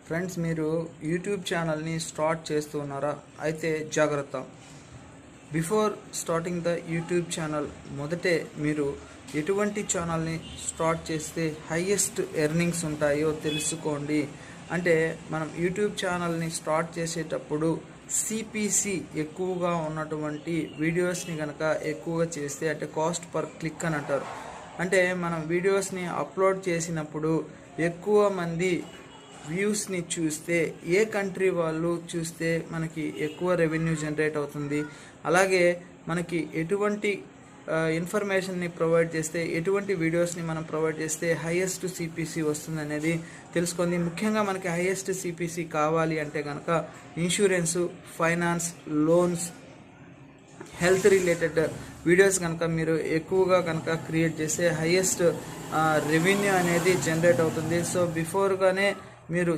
Friends, మీరు YouTube ఛానల్ని start చేస్తున్నారా? అయితే జాగ్రత్త. Before starting the YouTube channel, మొదటే మీరు ఎటువంటి ఛానల్ని స్టార్ట్ చేస్తే హైయెస్ట్ ఎర్నింగ్స్ ఉంటాయో తెలుసుకోండి. అంటే మనం యూట్యూబ్ ఛానల్ని స్టార్ట్ చేసేటప్పుడు సిపిసి ఎక్కువగా ఉన్నటువంటి వీడియోస్ని కనుక ఎక్కువగా చేస్తే, అంటే కాస్ట్ పర్ క్లిక్ అని అంటారు. అంటే మనం వీడియోస్ని అప్లోడ్ చేసినప్పుడు ఎక్కువ మంది వ్యూస్ని చూస్తే, ఏ కంట్రీ వాళ్ళు చూస్తే మనకి ఎక్కువ రెవెన్యూ జనరేట్ అవుతుంది, అలాగే మనకి ఎటువంటి ఇన్ఫర్మేషన్ని ప్రొవైడ్ చేస్తే, ఎటువంటి వీడియోస్ని మనం ప్రొవైడ్ చేస్తే హైయెస్ట్ సిపిసి వస్తుంది అనేది తెలుసుకుంది. ముఖ్యంగా మనకి హైయెస్ట్ సిపిసి కావాలి అంటే కనుక insurance, finance, loans, health related videos కనుక మీరు ఎక్కువగా కనుక క్రియేట్ చేస్తే హైయెస్ట్ రెవెన్యూ అనేది జనరేట్ అవుతుంది. సో బిఫోర్గానే మీరు